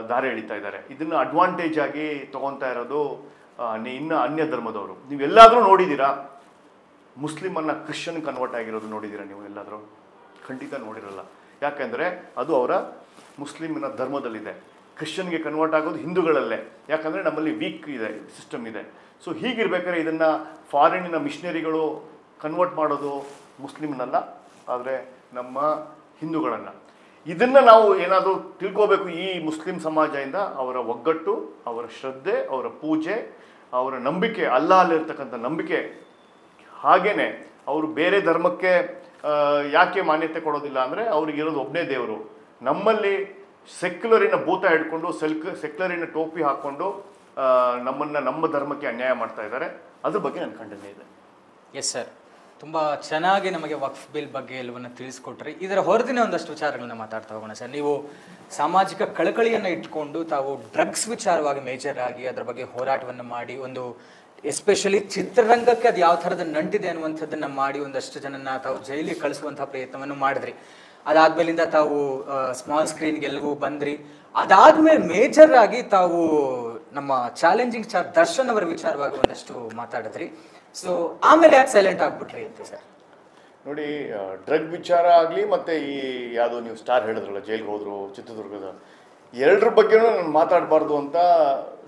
B: ದಾರಿ ಎಳಿತಾ ಇದ್ದಾರೆ. ಇದನ್ನು ಅಡ್ವಾಂಟೇಜ್ ಆಗಿ ತೊಗೊತಾ ಇರೋದು ಇನ್ನು ಅನ್ಯ ಧರ್ಮದವರು. ನೀವೆಲ್ಲಾದರೂ ನೋಡಿದ್ದೀರಾ ಮುಸ್ಲಿಮನ್ನು ಕ್ರಿಶ್ಚಿಯನ್ ಕನ್ವರ್ಟ್ ಆಗಿರೋದು? ನೋಡಿದ್ದೀರಾ ನೀವು ಎಲ್ಲಾದರೂ? ಖಂಡಿತ ನೋಡಿರಲ್ಲ. ಯಾಕೆಂದರೆ ಅದು ಅವರ ಮುಸ್ಲಿಮಿನ ಧರ್ಮದಲ್ಲಿದೆ. ಕ್ರಿಶ್ಚಿಯನ್ಗೆ ಕನ್ವರ್ಟ್ ಆಗೋದು ಹಿಂದೂಗಳಲ್ಲೇ, ಯಾಕಂದರೆ ನಮ್ಮಲ್ಲಿ ವೀಕ್ ಇದೆ, ಸಿಸ್ಟಮ್ ಇದೆ. ಸೊ ಹೀಗಿರ್ಬೇಕಾದ್ರೆ ಇದನ್ನು ಫಾರಿನಿನ ಮಿಷನರಿಗಳು ಕನ್ವರ್ಟ್ ಮಾಡೋದು ಮುಸ್ಲಿಮ್ನಲ್ಲ, ಆದರೆ ನಮ್ಮ ಹಿಂದೂಗಳನ್ನು. ಇದನ್ನ ನಾವು ಏನಾದರೂ ತಿಳ್ಕೋಬೇಕು ಈ ಮುಸ್ಲಿಂ ಸಮಾಜದಿಂದ, ಅವರ ಒಗ್ಗಟ್ಟು, ಅವರ ಶ್ರದ್ಧೆ, ಅವರ ಪೂಜೆ, ಅವರ ನಂಬಿಕೆ, ಅಲ್ಲಾಹಲ್ಲಿರ್ತಕ್ಕಂಥ ನಂಬಿಕೆ. ಹಾಗೇನೆ ಅವರು ಬೇರೆ ಧರ್ಮಕ್ಕೆ ಯಾಕೆ ಮಾನ್ಯತೆ ಕೊಡೋದಿಲ್ಲ ಅಂದರೆ ಅವ್ರಿಗಿರೋದು ಒಬ್ಬನೇ ದೇವರು. ನಮ್ಮಲ್ಲಿ ಸೆಕ್ಯುಲರಿನ ಭೂತ ಹಿಡ್ಕೊಂಡು ಸೆಕ್ಯುಲರಿನ ಟೋಪಿ ಹಾಕ್ಕೊಂಡು ನಮ್ಮ ಧರ್ಮಕ್ಕೆ ಅನ್ಯಾಯ ಮಾಡ್ತಾ ಇದ್ದಾರೆ. ಅದ್ರ ಬಗ್ಗೆ ನನ್ನ ಖಂಡನೆ ಇದೆ.
A: ಎಸ್ ಸರ್, ತುಂಬ ಚೆನ್ನಾಗಿ ನಮಗೆ ವಕ್ಫ್ ಬಿಲ್ ಬಗ್ಗೆ ಎಲ್ಲವನ್ನು ತಿಳಿಸ್ಕೊಟ್ರಿ. ಇದರ ಹೊರದಿನ ಒಂದಷ್ಟು ವಿಚಾರಗಳನ್ನ ಮಾತಾಡ್ತಾ ಹೋಗೋಣ ಸರ್. ನೀವು ಸಾಮಾಜಿಕ ಕಳಕಳಿಯನ್ನು ಇಟ್ಕೊಂಡು ತಾವು ಡ್ರಗ್ಸ್ ವಿಚಾರವಾಗಿ ಮೇಜರ್ ಆಗಿ ಅದರ ಬಗ್ಗೆ ಹೋರಾಟವನ್ನು ಮಾಡಿ, ಒಂದು ಎಸ್ಪೆಷಲಿ ಚಿತ್ರರಂಗಕ್ಕೆ ಅದು ಯಾವ ಥರದ ನಂಟಿದೆ ಅನ್ನುವಂಥದ್ದನ್ನು ಮಾಡಿ ಒಂದಷ್ಟು ಜನನ ತಾವು ಜೈಲಿಗೆ ಕಳಿಸುವಂಥ ಪ್ರಯತ್ನವನ್ನು ಮಾಡಿದ್ರಿ. ಅದಾದ್ಮೇಲಿಂದ ತಾವು ಸ್ಮಾಲ್ ಸ್ಕ್ರೀನ್ಗೆ ಎಲ್ಲವೂ ಬಂದ್ರಿ. ಅದಾದ್ಮೇಲೆ ಮೇಜರ್ ಆಗಿ ತಾವು ನಮ್ಮ ಚಾಲೆಂಜಿಂಗ್ ಸ್ಟಾರ್ ದರ್ಶನ್ ಅವರ ವಿಚಾರವಾಗಿ ಒಂದಷ್ಟು ಮಾತಾಡಿದ್ರಿ. ಸೊ ಆಮೇಲೆ ಯಾಕೆ ಸೈಲೆಂಟ್ ಆಗ್ಬಿಟ್ರಿ ಅಂತ ಸರ್?
B: ನೋಡಿ, ಡ್ರಗ್ ವಿಚಾರ ಆಗಲಿ ಮತ್ತು ಈ ಯಾವುದೋ ನೀವು ಸ್ಟಾರ್ ಹೇಳಿದ್ರಲ್ಲ ಜೈಲಿಗೆ ಹೋದರು ಚಿತ್ರದುರ್ಗದ, ಎರಡರ ಬಗ್ಗೆನೂ ನಾನು ಮಾತಾಡಬಾರ್ದು ಅಂತ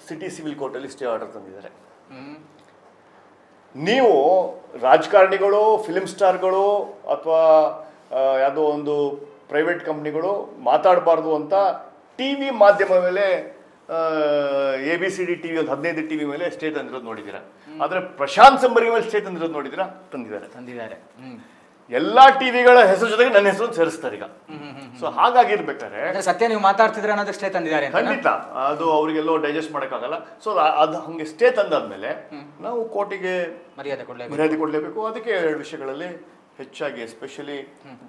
B: ಸಿಟಿ ಸಿವಿಲ್ ಕೋರ್ಟಲ್ಲಿ ಸ್ಟೇ ಆರ್ಡರ್ ತಂದಿದ್ದಾರೆ. ನೀವು ರಾಜಕಾರಣಿಗಳು, ಫಿಲ್ಮ್ ಸ್ಟಾರ್ಗಳು ಅಥವಾ ಯಾವುದೋ ಒಂದು ಪ್ರೈವೇಟ್ ಕಂಪ್ನಿಗಳು ಮಾತಾಡಬಾರ್ದು ಅಂತ ಟಿ ವಿ ಮಾಧ್ಯಮ ಮೇಲೆ ABCD TV ಒಂದು 15 TV ಮೇಲೆ ಸ್ಟೇ ತಂದಿರೋದು ನೋಡಿದ್ದೀರಾ. ಆದರೆ ಪ್ರಶಾಂತ್ ಸಂಬರಿ ಮೇಲೆ ಸ್ಟೇ ತಂದಿರೋದು ನೋಡಿದ್ದೀರಾ? ತಂದಿದ್ದಾರೆ. ಎಲ್ಲಾ ಟಿವಿಗಳ ಹೆಸರು ಜೊತೆಗೆ ನನ್ನ ಹೆಸರು ಸೇರಿಸ್ತಾರೆ ಈಗ. ಸೊ ಹಾಗಾಗಿರ್ಬೇಕಾದ್ರೆ
A: ಸತ್ಯ ನೀವು ಮಾತಾಡ್ತಿದ್ರೆ ಅನ್ನೋದಕ್ಕೆ ಸ್ಟೇ ತಂದಿದ್ದಾರೆ.
B: ಖಂಡಿತ ಅದು ಅವರಿಗೆಲ್ಲೋ ಡೈಜೆಸ್ಟ್ ಮಾಡೋಕ್ಕಾಗಲ್ಲ. ಸೊ ಅದು ಹಂಗೆ ಸ್ಟೇ ತಂದಾದ್ಮೇಲೆ ನಾವು ಕೋರ್ಟಿಗೆ ಮರ್ಯಾದೆ ಕೊಡಲೇಬೇಕು. ಅದಕ್ಕೆ ಎರಡು ವಿಷಯಗಳಲ್ಲಿ ಹೆಚ್ಚಾಗಿ, ಎಸ್ಪೆಷಲಿ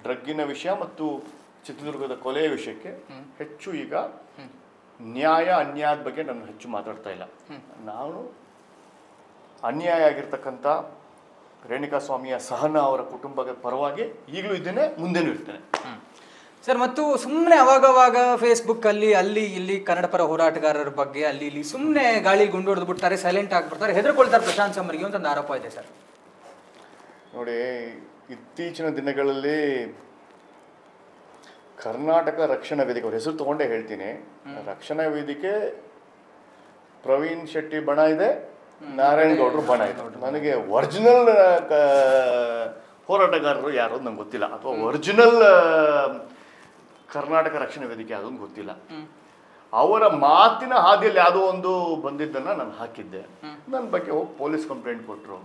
B: ಡ್ರಗ್ಗಿನ ವಿಷಯ ಮತ್ತು ಚಿತ್ರದುರ್ಗದ ಕೊಲೆಯ ವಿಷಯಕ್ಕೆ ಹೆಚ್ಚು ಈಗ ನ್ಯಾಯ ಅನ್ಯಾಯದ ಬಗ್ಗೆ ನಾನು ಹೆಚ್ಚು ಮಾತಾಡ್ತಾ ಇಲ್ಲ. ನಾನು ಅನ್ಯಾಯ ಆಗಿರ್ತಕ್ಕಂಥ ರೇಣುಕಾಸ್ವಾಮಿಯ ಸಹನ ಅವರ ಕುಟುಂಬದ ಪರವಾಗಿ ಈಗಲೂ ಇದ್ದೇನೆ, ಮುಂದೆನೂ ಇರ್ತೇನೆ
A: ಸರ್. ಮತ್ತು ಸುಮ್ಮನೆ ಅವಾಗವಾಗ ಫೇಸ್ಬುಕ್ ಅಲ್ಲಿ ಇಲ್ಲಿ ಕನ್ನಡ ಪರ ಹೋರಾಟಗಾರರ ಬಗ್ಗೆ ಅಲ್ಲಿ ಇಲ್ಲಿ ಸುಮ್ಮನೆ ಗಾಳಿ ಗುಂಡು ಹೊಡೆದು ಬಿಡ್ತಾರೆ, ಸೈಲೆಂಟ್ ಆಗಿಬಿಡ್ತಾರೆ, ಹೆದರ್ಕೊಳ್ತಾರೆ ಪ್ರಶಾಂತ್ ಸಂಬರಿಗೆ ಅಂತ ಒಂದು ಆರೋಪ ಇದೆ ಸರ್.
B: ನೋಡಿ, ಇತ್ತೀಚಿನ ದಿನಗಳಲ್ಲಿ ಕರ್ನಾಟಕ ರಕ್ಷಣಾ ವೇದಿಕೆ, ಅವ್ರ ಹೆಸರು ತಗೊಂಡೇ ಹೇಳ್ತೀನಿ, ರಕ್ಷಣಾ ವೇದಿಕೆ ಪ್ರವೀಣ್ ಶೆಟ್ಟಿ ಬಣ ಇದೆ, ನಾರಾಯಣ್ ಗೌಡರು ಬಣ ಇದೆ. ನನಗೆ ಒರಿಜಿನಲ್ ಹೋರಾಟಗಾರರು ಯಾರು ನಂಗೆ ಗೊತ್ತಿಲ್ಲ, ಅಥವಾ ಒರಿಜಿನಲ್ ಕರ್ನಾಟಕ ರಕ್ಷಣಾ ವೇದಿಕೆ ಅದೊಂದು ಗೊತ್ತಿಲ್ಲ. ಅವರ ಮಾತಿನ ಹಾದಿಯಲ್ಲಿ ಯಾವುದೋ ಒಂದು ಬಂದಿದ್ದನ್ನ ನಾನು ಹಾಕಿದ್ದೆ. ನನ್ನ ಬಗ್ಗೆ ಹೋಗಿ ಪೊಲೀಸ್ ಕಂಪ್ಲೇಂಟ್ ಕೊಟ್ಟರು.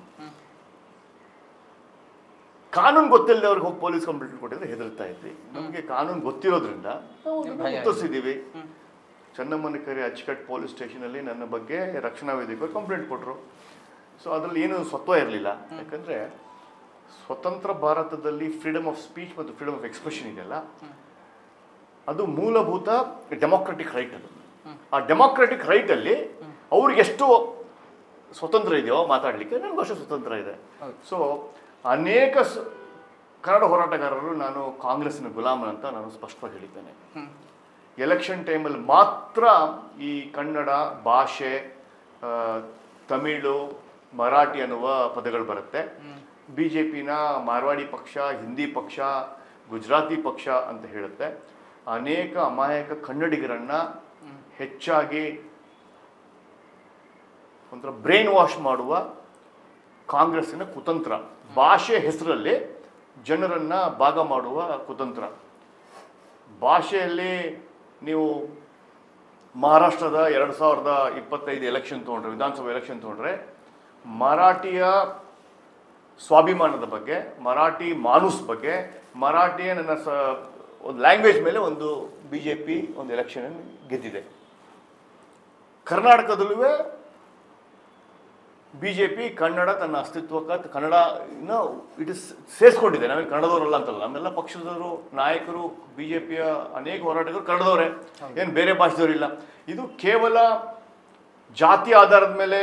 B: ಕಾನೂನು ಗೊತ್ತಿಲ್ಲದೆ ಅವ್ರಿಗೆ ಹೋಗಿ ಪೊಲೀಸ್ ಕಂಪ್ಲೇಂಟ್ ಕೊಟ್ಟಿದ್ರೆ ಹೆದರ್ತಾ ಇದ್ವಿ. ನಮಗೆ ಕಾನೂನು ಗೊತ್ತಿರೋದ್ರಿಂದ ನಾವು ಉತ್ತರಿಸಿದ್ದೀವಿ. ಚನ್ನಮ್ಮನಕೆರೆ ಅಚ್ಚುಕಟ್ಟು ಪೊಲೀಸ್ ಸ್ಟೇಷನಲ್ಲಿ ನನ್ನ ಬಗ್ಗೆ ರಕ್ಷಣಾ ವೇದಿಕೆ ಕಂಪ್ಲೇಂಟ್ ಕೊಟ್ಟರು. ಸೊ ಅದರಲ್ಲಿ ಏನು ಸ್ವತ್ವ ಇರಲಿಲ್ಲ. ಯಾಕಂದರೆ ಸ್ವತಂತ್ರ ಭಾರತದಲ್ಲಿ ಫ್ರೀಡಮ್ ಆಫ್ ಸ್ಪೀಚ್ ಮತ್ತು ಫ್ರೀಡಮ್ ಆಫ್ ಎಕ್ಸ್ಪ್ರೆಷನ್ ಇದೆಯಲ್ಲ, ಅದು ಮೂಲಭೂತ ಡೆಮೋಕ್ರೆಟಿಕ್ ರೈಟ್. ಅದು ಆ ಡೆಮೋಕ್ರೆಟಿಕ್ ರೈಟಲ್ಲಿ ಅವ್ರಿಗೆ ಎಷ್ಟು ಸ್ವತಂತ್ರ ಇದೆಯೋ ಮಾತಾಡಲಿಕ್ಕೆ, ನನಗೂ ಅಷ್ಟು ಸ್ವತಂತ್ರ ಇದೆ. ಸೊ ಅನೇಕ ಕನ್ನಡ ಹೋರಾಟಗಾರರು ನಾನು ಕಾಂಗ್ರೆಸ್ಸಿನ ಗುಲಾಮ ಅಂತ ನಾನು ಸ್ಪಷ್ಟವಾಗಿ ಹೇಳಿದ್ದೇನೆ. ಎಲೆಕ್ಷನ್ ಟೈಮಲ್ಲಿ ಮಾತ್ರ ಈ ಕನ್ನಡ ಭಾಷೆ, ತಮಿಳು, ಮರಾಠಿ ಅನ್ನುವ ಪದಗಳು ಬರುತ್ತೆ. BJPನ ಮಾರ್ವಾಡಿ ಪಕ್ಷ, ಹಿಂದಿ ಪಕ್ಷ, ಗುಜರಾತಿ ಪಕ್ಷ ಅಂತ ಹೇಳುತ್ತೆ. ಅನೇಕ ಅಮಾಯಕ ಕನ್ನಡಿಗರನ್ನ ಹೆಚ್ಚಾಗಿ ಒಂಥರ ಬ್ರೈನ್ ವಾಶ್ ಮಾಡುವ ಕಾಂಗ್ರೆಸ್ಸಿನ ಕುತಂತ್ರ, ಭಾಷೆ ಹೆಸರಲ್ಲಿ ಜನರನ್ನ ಭಾಗ ಮಾಡುವ ಕುತಂತ್ರ. ಭಾಷೆಯಲ್ಲಿ ನೀವು ಮಹಾರಾಷ್ಟ್ರದ 2025 ಎಲೆಕ್ಷನ್ ತೊಗೊಂಡ್ರೆ, ವಿಧಾನಸಭಾ ಎಲೆಕ್ಷನ್ ತೊಗೊಂಡ್ರೆ, ಮರಾಠಿಯ ಸ್ವಾಭಿಮಾನದ ಬಗ್ಗೆ, ಮರಾಠಿ ಮಾನುಸ್ ಬಗ್ಗೆ, ಮರಾಠಿಯ ನನ್ನ ಒಂದು ಲ್ಯಾಂಗ್ವೇಜ್ ಮೇಲೆ ಒಂದು BJP ಒಂದು ಎಲೆಕ್ಷನ್ ಗೆದ್ದಿದೆ. ಕರ್ನಾಟಕದಲ್ಲೂ BJP ಕನ್ನಡ ತನ್ನ ಅಸ್ತಿತ್ವಕ್ಕೆ, ಕನ್ನಡ ಇಟ್ ಇಸ್ ಸೇರಿಸ್ಕೊಂಡಿದೆ. ನಾವೇ ಕನ್ನಡದವರಲ್ಲ ಅಂತಲ್ಲ, ನಮ್ಮೆಲ್ಲ ಪಕ್ಷದವರು, ನಾಯಕರು, BJPಯ ಅನೇಕ ಹೋರಾಟಗಾರರು ಕನ್ನಡದವರೇ, ಏನು ಬೇರೆ ಭಾಷೆದವರಿಲ್ಲ. ಇದು ಕೇವಲ ಜಾತಿ ಆಧಾರದ ಮೇಲೆ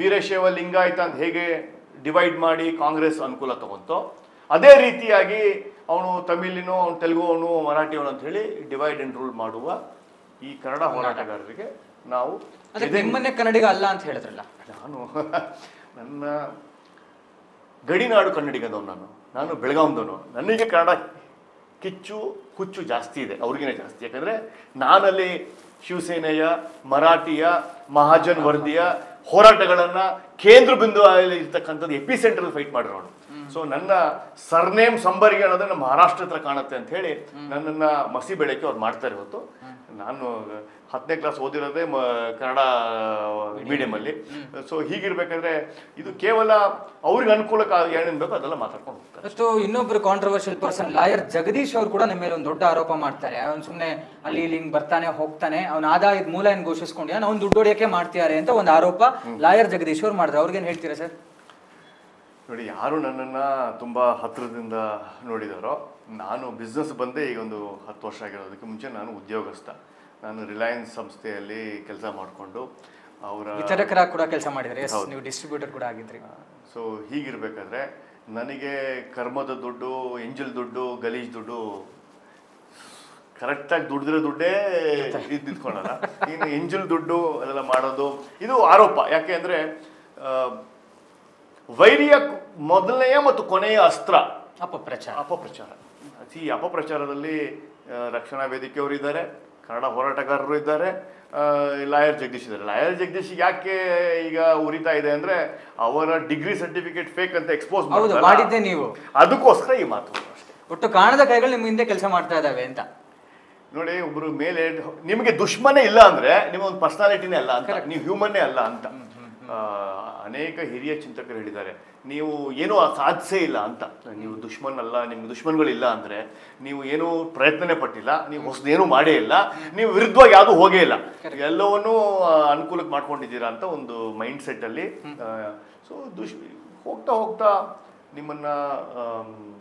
B: ವೀರಶೈವ ಲಿಂಗಾಯತ ಅಂತ ಹೇಗೆ ಡಿವೈಡ್ ಮಾಡಿ ಕಾಂಗ್ರೆಸ್ ಅನುಕೂಲ ತಗೊಂತೋ, ಅದೇ ರೀತಿಯಾಗಿ ಅವನು ತಮಿಳಿನೋ, ಅವನು ತೆಲುಗು, ಅವನು ಮರಾಠಿಯವನು ಅಂತ ಹೇಳಿ ಡಿವೈಡ್ ಅಂಡ್ ರೂಲ್ ಮಾಡುವ ಈ ಕನ್ನಡ ಹೋರಾಟಗಾರರಿಗೆ ನಾವು
A: ನಿಮ್ಮನ್ನೇ ಕನ್ನಡಿಗ ಅಲ್ಲ ಅಂತ ಹೇಳಿದ್ರಲ್ಲ.
B: ನಾನು ನನ್ನ ಗಡಿನಾಡು ಕನ್ನಡಿಗದವನು, ನಾನು ಬೆಳಗಾವಿದವನು. ನನಗೆ ಕನ್ನಡ ಕಿಚ್ಚು ಹುಚ್ಚು ಜಾಸ್ತಿ ಇದೆ, ಅವ್ರಿಗೇನೆ ಜಾಸ್ತಿ. ಯಾಕಂದರೆ ನಾನಲ್ಲಿ ಶಿವಸೇನೆಯ, ಮರಾಠಿಯ, ಮಹಾಜನ್ ವರ್ದಿಯ ಹೋರಾಟಗಳನ್ನು ಕೇಂದ್ರ ಬಿಂದು ಇರ್ತಕ್ಕಂಥದ್ದು ಎಪಿ ಸೆಂಟ್ರಲ್ ಫೈಟ್ ಮಾಡಿರೋನು. ಸೊ ನನ್ನ ಸರ್ನೇಮ್ ಸಂಬರಿಗೆ ಅನ್ನೋದು ನಮ್ಮ ಮಹಾರಾಷ್ಟ್ರ ಹತ್ರ ಕಾಣುತ್ತೆ ಅಂತ ಹೇಳಿ ನನ್ನನ್ನ ಮಸಿ ಬೆಳಕ್ಕೆ ಅವ್ರು ಮಾಡ್ತಾರೆ. ಹೊತ್ತು ನಾನು 10ನೇ ಕ್ಲಾಸ್ ಓದಿರೋದೇ ಕನ್ನಡ ಮೀಡಿಯಮಲ್ಲಿ. ಸೊ ಹೀಗಿರ್ಬೇಕಾದ್ರೆ ಇದು ಕೇವಲ ಅವ್ರಿಗೆ ಅನುಕೂಲಕ್ಕೆ ಏನೇನು ಬೇಕೋ ಅದೆಲ್ಲ ಮಾತಾಡ್ಕೊಂಡು ಹೋಗ್ತಾರೆ.
A: ಅಷ್ಟು ಇನ್ನೊಬ್ರು ಕಾಂಟ್ರವರ್ಷಿಯಲ್ ಪರ್ಸನ್ ಲಾಯರ್ ಜಗದೀಶ್ ಅವರು ಕೂಡ ನಿಮ್ಮ ಮೇಲೆ ಒಂದು ದೊಡ್ಡ ಆರೋಪ ಮಾಡ್ತಾರೆ. ಅವ್ನು ಸುಮ್ಮನೆ ಅಲ್ಲಿ ಇಲ್ಲಿ ಹಿಂಗ್ ಬರ್ತಾನೆ ಹೋಗ್ತಾನೆ, ಅವ್ನ ಆದಾಯದ ಮೂಲ ಏನ್ ಘೋಷಿಸ್ಕೊಂಡ್ಯಾನ, ಅವ್ನು ದುಡ್ಡು ಹೊಡಿಯಕ್ಕೆ ಮಾಡ್ತಿದ್ದಾರೆ ಅಂತ ಒಂದು ಆರೋಪ ಲಾಯರ್ ಜಗದೀಶ್ ಅವ್ರು ಮಾಡಿದ್ರೆ. ಅವ್ರಿಗೇನು ಹೇಳ್ತೀರಾ ಸರ್?
B: ನೋಡಿ, ಯಾರು ನನ್ನನ್ನು ತುಂಬ ಹತ್ತಿರದಿಂದ ನೋಡಿದಾರೋ, ನಾನು ಬಿಸ್ನೆಸ್ ಬಂದೇ ಈಗ ಒಂದು 10 ವರ್ಷ ಆಗಿರೋದಕ್ಕೆ ಮುಂಚೆ ನಾನು ಉದ್ಯೋಗಸ್ಥ. ನಾನು ರಿಲಯನ್ಸ್ ಸಂಸ್ಥೆಯಲ್ಲಿ ಕೆಲಸ ಮಾಡಿಕೊಂಡು ಅವರ
A: ವಿತರಕರಾಗಿ ಕೂಡ ಕೆಲಸ ಮಾಡಿದರೆ, ನೀವು ಡಿಸ್ಟ್ರಿಬ್ಯೂಟರ್ ಕೂಡ ಆಗಿದ್ರಿ.
B: ಸೊ ಹೀಗಿರ್ಬೇಕಾದ್ರೆ ನನಗೆ ಕರ್ಮದ ದುಡ್ಡು, ಎಂಜಲ್ ದುಡ್ಡು, ಗಲೀಜ್ ದುಡ್ಡು ಕರೆಕ್ಟಾಗಿ ದುಡ್ದಿರೋ ದುಡ್ಡೇ ಇದ್ದಿದ್ಕೊಳ್ಳಲ್ಲ. ಇನ್ನು ಎಂಜಲ್ ದುಡ್ಡು ಅದೆಲ್ಲ ಮಾಡೋದು ಇದು ಆರೋಪ. ಯಾಕೆ ಅಂದರೆ ವೈರಿಯ ಮೊದಲನೆಯ ಮತ್ತು ಕೊನೆಯ ಅಸ್ತ್ರ ಅಪಪ್ರಚಾರ. ಈ ಅಪಪ್ರಚಾರದಲ್ಲಿ ರಕ್ಷಣಾ ವೇದಿಕೆಯವರು ಇದ್ದಾರೆ, ಕನ್ನಡ ಹೋರಾಟಗಾರರು ಇದ್ದಾರೆ, ಲಾಯರ್ ಜಗದೀಶ್ ಇದ್ದಾರೆ. ಲಾಯರ್ ಜಗದೀಶ್ ಯಾಕೆ ಈಗ ಉರಿತಾ ಇದೆ ಅಂದ್ರೆ ಅವರ ಡಿಗ್ರಿ ಸರ್ಟಿಫಿಕೇಟ್ ಫೇಕ್ ಅಂತ ಎಕ್ಸ್ಪೋಸ್
A: ಮಾಡಿದ್ದೆ ನೀವು,
B: ಅದಕ್ಕೋಸ್ಕರ ಈ ಮಾತು ಅಷ್ಟೇ.
A: ಒಟ್ಟು ಕಾಣದ ಕೈಗಳು ನಿಮ್ಮ ಹಿಂದೆ ಕೆಲಸ ಮಾಡ್ತಾ ಇದಾವೆ ಅಂತ.
B: ನೋಡಿ, ಒಬ್ರು ಮೇಲೆ ನಿಮಗೆ ದುಶ್ಮನೇ ಇಲ್ಲ ಅಂದ್ರೆ ನಿಮ್ಮೊಂದು ಪರ್ಸನಾಲಿಟಿನೇ ಅಲ್ಲ ಅಂತ, ನೀವು ಹ್ಯೂಮನ್ನೇ ಅಲ್ಲ ಅಂತ. ಅನೇಕ ಹಿರಿಯ ಚಿಂತಕರು ಹೇಳಿದ್ದಾರೆ, ನೀವು ಏನೂ ಸಾಧಿಸೇ ಇಲ್ಲ ಅಂತ. ನೀವು ದುಶ್ಮನ್ ಅಲ್ಲ, ನಿಮ್ಗೆ ದುಶ್ಮನ್ಗಳಿಲ್ಲ ಅಂದರೆ ನೀವು ಏನೂ ಪ್ರಯತ್ನನೇ ಪಟ್ಟಿಲ್ಲ, ನೀವು ಹೊಸದೇನೂ ಮಾಡೇ ಇಲ್ಲ, ನೀವು ವಿರುದ್ಧವಾಗಿ ಯಾವುದೂ ಹೋಗೇ ಇಲ್ಲ, ಎಲ್ಲವನ್ನೂ ಅನುಕೂಲಕ್ಕೆ ಮಾಡ್ಕೊಂಡಿದ್ದೀರಾ ಅಂತ ಒಂದು ಮೈಂಡ್ ಸೆಟ್ಟಲ್ಲಿ. ಸೊ ಹೋಗ್ತಾ ಹೋಗ್ತಾ ನಿಮ್ಮನ್ನು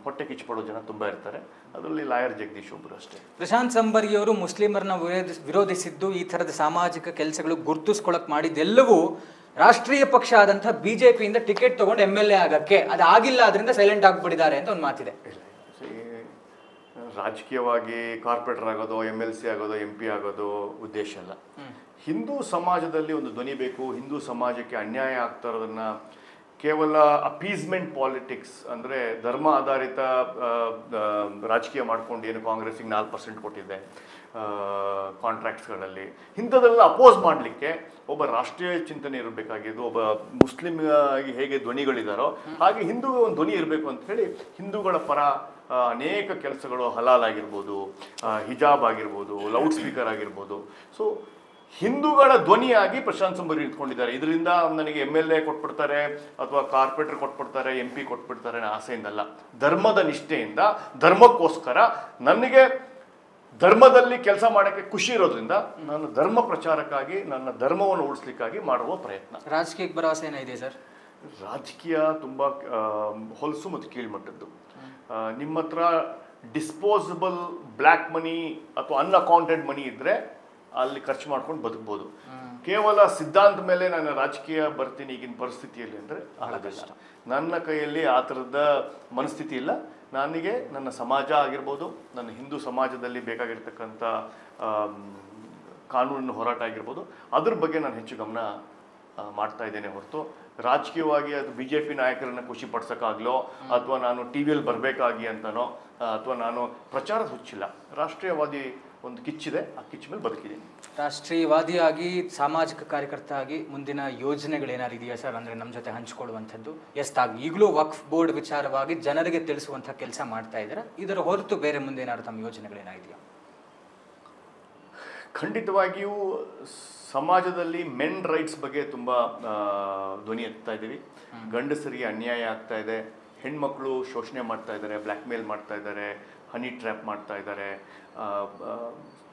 B: ಹೊಟ್ಟೆ ಕಿಚ್ಚಪಡೋ ಜನ ತುಂಬ ಇರ್ತಾರೆ. ಅದರಲ್ಲಿ ಲಾಯರ್ ಜಗದೀಶ್ ಒಬ್ಬರು ಅಷ್ಟೇ.
A: ಪ್ರಶಾಂತ್ ಸಂಬರ್ಗಿ ಅವರು ಮುಸ್ಲಿಮರನ್ನ ವಿರೋಧಿಸಿದ್ದು, ಈ ಥರದ ಸಾಮಾಜಿಕ ಕೆಲಸಗಳು ಗುರುತಿಸ್ಕೊಳಕ್ ಮಾಡಿದ್ದೆಲ್ಲವೂ ರಾಷ್ಟ್ರೀಯ ಪಕ್ಷ ಆದಂತಹ ಬಿಜೆಪಿಯಿಂದ ಟಿಕೆಟ್ ತಗೊಂಡು MLA ಆಗಕ್ಕೆ, ಅದಾಗಿಲ್ಲ, ಅದರಿಂದ ಸೈಲೆಂಟ್ ಆಗಿಬಿಟ್ಟಿದ್ದಾರೆ ಅಂತ ಒಂದು ಮಾತಿದೆ.
B: ರಾಜಕೀಯವಾಗಿ ಕಾರ್ಪೊರೇಟರ್ ಆಗೋದು, MLC ಆಗೋದು, MP ಆಗೋದು ಉದ್ದೇಶ ಅಲ್ಲ. ಹಿಂದೂ ಸಮಾಜದಲ್ಲಿ ಒಂದು ಧ್ವನಿ ಬೇಕು. ಹಿಂದೂ ಸಮಾಜಕ್ಕೆ ಅನ್ಯಾಯ ಆಗ್ತಾ ಇರೋದನ್ನ ಕೇವಲ ಅಪೀಸ್ಮೆಂಟ್ ಪಾಲಿಟಿಕ್ಸ್ ಅಂದರೆ ಧರ್ಮ ಆಧಾರಿತ ರಾಜಕೀಯ ಮಾಡ್ಕೊಂಡು ಏನು ಕಾಂಗ್ರೆಸ್ಸಿಗೆ 4% ಕೊಟ್ಟಿದೆ ಕಾಂಟ್ರಾಕ್ಟ್ಸ್ಗಳಲ್ಲಿ, ಇಂಥದ್ದೆಲ್ಲ ಅಪೋಸ್ ಮಾಡಲಿಕ್ಕೆ ಒಬ್ಬ ರಾಷ್ಟ್ರೀಯ ಚಿಂತನೆ ಇರಬೇಕಾಗಿದ್ದು. ಒಬ್ಬ ಮುಸ್ಲಿಂ ಆಗಿ ಹೇಗೆ ಧ್ವನಿಗಳಿದಾರೋ ಹಾಗೆ ಹಿಂದೂ ಒಂದು ಧ್ವನಿ ಇರಬೇಕು ಅಂತ ಹೇಳಿ ಹಿಂದೂಗಳ ಪರ ಅನೇಕ ಕೆಲಸಗಳು, ಹಲಾಲ್ ಆಗಿರ್ಬೋದು, ಹಿಜಾಬ್ ಆಗಿರ್ಬೋದು, ಲೌಡ್ ಸ್ಪೀಕರ್ ಆಗಿರ್ಬೋದು. ಸೊ ಹಿಂದೂಗಳ ಧ್ವನಿಯಾಗಿ ಪ್ರಶಾಂತ್ ಸಂಬರ್ಗಿ ನಿಂತ್ಕೊಂಡಿದ್ದಾರೆ. ಇದರಿಂದ ನನಗೆ MLA ಕೊಟ್ಬಿಡ್ತಾರೆ ಅಥವಾ ಕಾರ್ಪೊರೇಟರ್ ಕೊಟ್ಬಿಡ್ತಾರೆ, MP ಕೊಟ್ಬಿಡ್ತಾರೆ ಆಸೆಯಿಂದಲ್ಲ, ಧರ್ಮದ ನಿಷ್ಠೆಯಿಂದ, ಧರ್ಮಕ್ಕೋಸ್ಕರ ನನಗೆ ಧರ್ಮದಲ್ಲಿ ಕೆಲಸ ಮಾಡೋಕ್ಕೆ ಖುಷಿ ಇರೋದ್ರಿಂದ ನಾನು ಧರ್ಮ ಪ್ರಚಾರಕ್ಕಾಗಿ, ನನ್ನ ಧರ್ಮವನ್ನು ಉಳಿಸ್ಲಿಕ್ಕಾಗಿ ಮಾಡುವ ಪ್ರಯತ್ನ.
A: ರಾಜಕೀಯಕ್ಕೆ ಭರವಸೆ ಏನಿದೆ ಸರ್?
B: ರಾಜಕೀಯ ತುಂಬ ಹೊಲಸು ಮತ್ತು ಕೀಳ್ಮಟ್ಟದ್ದು. ನಿಮ್ಮ ಹತ್ರ ಡಿಸ್ಪೋಸಬಲ್ ಬ್ಲ್ಯಾಕ್ ಮನಿ ಅಥವಾ ಅನ್ಅಕೌಂಟೆಡ್ ಮನಿ ಇದ್ದರೆ ಅಲ್ಲಿ ಖರ್ಚು ಮಾಡ್ಕೊಂಡು ಬದುಕ್ಬೋದು. ಕೇವಲ ಸಿದ್ಧಾಂತ ಮೇಲೆ ನಾನು ರಾಜಕೀಯ ಬರ್ತೀನಿ ಈಗಿನ ಪರಿಸ್ಥಿತಿಯಲ್ಲಿ ಅಂದರೆ ಆಗೋದಿಲ್ಲ. ನನ್ನ ಕೈಯಲ್ಲಿ ಆ ಥರದ ಮನಸ್ಥಿತಿ ಇಲ್ಲ. ನನಗೆ ನನ್ನ ಸಮಾಜ ಆಗಿರ್ಬೋದು, ನನ್ನ ಹಿಂದೂ ಸಮಾಜದಲ್ಲಿ ಬೇಕಾಗಿರ್ತಕ್ಕಂಥ ಕಾನೂನಿನ ಹೋರಾಟ ಆಗಿರ್ಬೋದು, ಅದ್ರ ಬಗ್ಗೆ ನಾನು ಹೆಚ್ಚು ಗಮನ ಮಾಡ್ತಾ ಇದ್ದೇನೆ ಹೊರತು ರಾಜಕೀಯವಾಗಿ ಅದು BJP ನಾಯಕರನ್ನು ಖುಷಿ ಪಡಿಸೋಕ್ಕಾಗಲೋ ಅಥವಾ ನಾನು TV ಯಲ್ಲಿ ಬರಬೇಕಾಗಿ ಅಂತನೋ ಅಥವಾ ನಾನು ಪ್ರಚಾರದ ಹುಚ್ಚಿಲ್ಲ. ರಾಷ್ಟ್ರೀಯವಾದಿ ಒಂದು ಕಿಚ್ಚಿದೆ, ಆ ಕಿಚ್ಚ ಮೇಲೆ ಬದುಕಿದ್ದೀನಿ.
A: ರಾಷ್ಟ್ರೀಯವಾದಿಯಾಗಿ, ಸಾಮಾಜಿಕ ಕಾರ್ಯಕರ್ತ ಆಗಿ ಮುಂದಿನ ಯೋಜನೆಗಳೇನಾರು ಇದೆಯಾ ಸರ್? ಅಂದರೆ ನಮ್ಮ ಜೊತೆ ಹಂಚಿಕೊಳ್ಳುವಂಥದ್ದು ಈಗಲೂ ವಕ್ಫ್ ಬೋರ್ಡ್ ವಿಚಾರವಾಗಿ ಜನರಿಗೆ ತಿಳಿಸುವಂಥ ಕೆಲಸ ಮಾಡ್ತಾ ಇದ್ದೀರಾ? ಇದರ ಹೊರತು ಬೇರೆ ಮುಂದೆ ಏನಾದ್ರು ತಮ್ಮ ಯೋಜನೆಗಳೇನಾಗಿದೆಯಾ?
B: ಖಂಡಿತವಾಗಿಯೂ ಸಮಾಜದಲ್ಲಿ ಮೆನ್ ರೈಟ್ಸ್ ಬಗ್ಗೆ ತುಂಬ ಧ್ವನಿ ಎತ್ತಾ ಇದ್ದೀವಿ. ಗಂಡಸರಿಗೆ ಅನ್ಯಾಯ ಆಗ್ತಾ ಇದೆ, ಹೆಣ್ಮಕ್ಳು ಶೋಷಣೆ ಮಾಡ್ತಾ ಇದ್ದಾರೆ, ಬ್ಲ್ಯಾಕ್ ಮೇಲ್ ಮಾಡ್ತಾ ಇದ್ದಾರೆ, ಹನಿ ಟ್ರ್ಯಾಪ್ ಮಾಡ್ತಾ ಇದ್ದಾರೆ,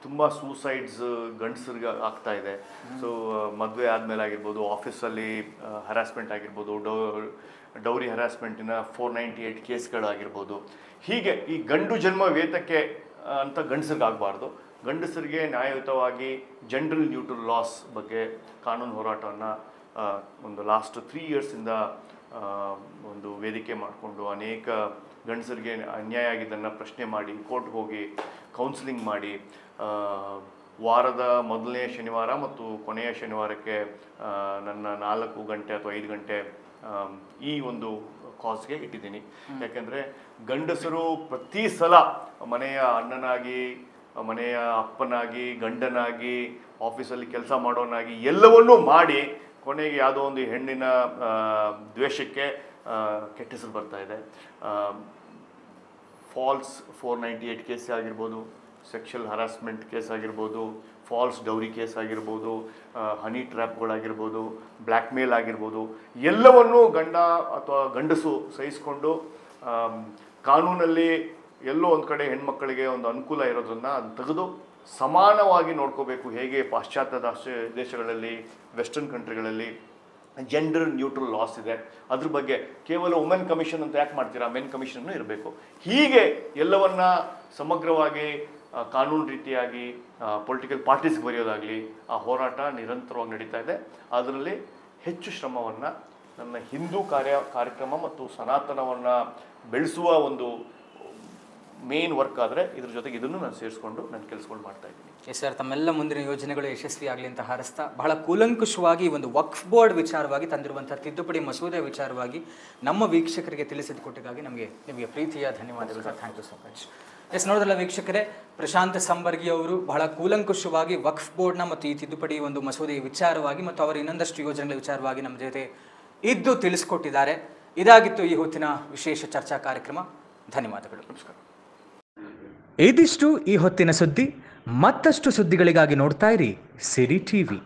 B: ತುಂಬ ಸೂಸೈಡ್ಸ್ ಗಂಡಸರಿಗೆ ಆಗ್ತಾ ಇದೆ. ಸೊ ಮದುವೆ ಆದಮೇಲೆ ಆಗಿರ್ಬೋದು, ಆಫೀಸಲ್ಲಿ ಹರಾಸ್ಮೆಂಟ್ ಆಗಿರ್ಬೋದು, ಡೌರಿ ಹರಾಸ್ಮೆಂಟಿನ 498 ಕೇಸ್ಗಳಾಗಿರ್ಬೋದು. ಹೀಗೆ ಈ ಗಂಡು ಜನ್ಮ ವೇತಕ್ಕೆ ಅಂತ ಗಂಡಸರಿಗಾಗಬಾರ್ದು. ಗಂಡಸರಿಗೆ ನ್ಯಾಯಯುತವಾಗಿ ಜೆಂಡರ್ ನ್ಯೂಟ್ರಲ್ ಲಾಸ್ ಬಗ್ಗೆ ಕಾನೂನು ಹೋರಾಟವನ್ನು ಒಂದು ಲಾಸ್ಟ್ 3 ಇಯರ್ಸಿಂದ ಒಂದು ವೇದಿಕೆ ಮಾಡಿಕೊಂಡು ಅನೇಕ ಗಂಡಸರಿಗೆ ಅನ್ಯಾಯ ಆಗಿದ್ದನ್ನು ಪ್ರಶ್ನೆ ಮಾಡಿ, ಕೋರ್ಟ್ಗೆ ಹೋಗಿ ಕೌನ್ಸಿಲಿಂಗ್ ಮಾಡಿ, ವಾರದ ಮೊದಲನೇ ಶನಿವಾರ ಮತ್ತು ಕೊನೆಯ ಶನಿವಾರಕ್ಕೆ ನನ್ನ 4 ಗಂಟೆ ಅಥವಾ 5 ಗಂಟೆ ಈ ಒಂದು ಕಾಸ್ಗೆ ಇಟ್ಟಿದ್ದೀನಿ. ಯಾಕೆಂದರೆ ಗಂಡಸರು ಪ್ರತಿ ಸಲ ಮನೆಯ ಅಣ್ಣನಾಗಿ, ಮನೆಯ ಅಪ್ಪನಾಗಿ, ಗಂಡನಾಗಿ, ಆಫೀಸಲ್ಲಿ ಕೆಲಸ ಮಾಡೋನಾಗಿ ಎಲ್ಲವನ್ನೂ ಮಾಡಿ ಕೊನೆಗೆ ಯಾವುದೋ ಒಂದು ಹೆಣ್ಣಿನ ದ್ವೇಷಕ್ಕೆ ಕೆಟ್ಟ ಹೆಸರು ಬರ್ತಾ ಇದೆ. ಫಾಲ್ಸ್ 498 ಕೇಸ್ ಆಗಿರ್ಬೋದು, ಸೆಕ್ಷುವಲ್ ಹರಾಸ್ಮೆಂಟ್ ಕೇಸ್ ಆಗಿರ್ಬೋದು, ಫಾಲ್ಸ್ ಡೌರಿ ಕೇಸ್ ಆಗಿರ್ಬೋದು, ಹನಿ ಟ್ರ್ಯಾಪ್ಗಳಾಗಿರ್ಬೋದು, ಬ್ಲ್ಯಾಕ್ ಮೇಲ್ ಆಗಿರ್ಬೋದು, ಎಲ್ಲವನ್ನೂ ಗಂಡ ಅಥವಾ ಗಂಡಸು ಸಹಿಸ್ಕೊಂಡು ಕಾನೂನಲ್ಲಿ ಎಲ್ಲೋ ಒಂದು ಕಡೆ ಹೆಣ್ಮಕ್ಕಳಿಗೆ ಒಂದು ಅನುಕೂಲ ಇರೋದನ್ನು ಅದು ತೆಗೆದು ಸಮಾನವಾಗಿ ನೋಡ್ಕೋಬೇಕು. ಹೇಗೆ ಪಾಶ್ಚಾತ್ಯ ದೇಶಗಳಲ್ಲಿ, ವೆಸ್ಟರ್ನ್ ಕಂಟ್ರಿಗಳಲ್ಲಿ ಜೆಂಡರ್ ನ್ಯೂಟ್ರಲ್ ಲಾಸ್ ಇದೆ, ಅದ್ರ ಬಗ್ಗೆ ಕೇವಲ ವುಮೆನ್ ಕಮಿಷನ್ ಅಂತ ಯಾಕೆ ಮಾಡ್ತೀರಾ, ಮೆನ್ ಕಮಿಷನ್ನು ಇರಬೇಕು. ಹೀಗೆ ಎಲ್ಲವನ್ನ ಸಮಗ್ರವಾಗಿ ಕಾನೂನು ರೀತಿಯಾಗಿ ಪೊಲಿಟಿಕಲ್ ಪಾರ್ಟೀಸ್ಗೆ ಬರೆಯೋದಾಗಲಿ ಆ ಹೋರಾಟ ನಿರಂತರವಾಗಿ ನಡೀತಾ ಇದೆ. ಅದರಲ್ಲಿ ಹೆಚ್ಚು ಶ್ರಮವನ್ನು ನನ್ನ ಹಿಂದೂ ಕಾರ್ಯಕ್ರಮ ಮತ್ತು ಸನಾತನವನ್ನು ಬೆಳೆಸುವ ಒಂದು ಮೇನ್ ವರ್ಕ್ ಆದರೆ ಇದ್ರ ಜೊತೆಗೆ ಇದನ್ನು ನಾನು ಸೇರಿಸ್ಕೊಂಡು ನನ್ನ ಕೆಲಸಗಳು ಮಾಡ್ತಾ ಇದ್ದೀನಿ.
A: ಎಸ್ ಸರ್, ತಮ್ಮೆಲ್ಲ ಮುಂದಿನ ಯೋಜನೆಗಳು ಯಶಸ್ವಿ ಆಗಲಿ ಅಂತ ಹಾರಸ್ತಾ, ಬಹಳ ಕೂಲಂಕುಷವಾಗಿ ಒಂದು ವಕ್ಫ್ ಬೋರ್ಡ್ ವಿಚಾರವಾಗಿ ತಂದಿರುವಂಥ ತಿದ್ದುಪಡಿ ಮಸೂದೆ ವಿಚಾರವಾಗಿ ನಮ್ಮ ವೀಕ್ಷಕರಿಗೆ ತಿಳಿಸಿಕೊಟ್ಟಿಗಾಗಿ ನಿಮಗೆ ಪ್ರೀತಿಯ ಧನ್ಯವಾದಗಳು sir. Thank you so much. Yes, ನೋಡಿದ್ರಲ್ಲ ವೀಕ್ಷಕರೇ, ಪ್ರಶಾಂತ್ ಸಂಬರ್ಗಿ ಅವರು ಬಹಳ ಕೂಲಂಕುಷವಾಗಿ ವಕ್ಫ್ ಬೋರ್ಡ್ನ ಮತ್ತು ಈ ತಿದ್ದುಪಡಿ ಒಂದು ಮಸೂದೆಯ ವಿಚಾರವಾಗಿ ಮತ್ತು ಅವರ ಇನ್ನೊಂದಷ್ಟು ಯೋಜನೆಗಳ ವಿಚಾರವಾಗಿ ನಮ್ಮ ಜೊತೆ ಇದ್ದು ತಿಳಿಸ್ಕೊಟ್ಟಿದ್ದಾರೆ. ಇದಾಗಿತ್ತು ಈ ಹೊತ್ತಿನ ವಿಶೇಷ ಚರ್ಚಾ ಕಾರ್ಯಕ್ರಮ. ಧನ್ಯವಾದಗಳು.
B: ನಮಸ್ಕಾರ.
A: ಇದಿಷ್ಟು ಈ ಹೊತ್ತಿನ ಸುದ್ದಿ. ಮತ್ತಷ್ಟು ಸುದ್ದಿಗಳಿಗಾಗಿ ನೋಡ್ತಾ ಇರಿ ಸಿರಿ ಟಿವಿ.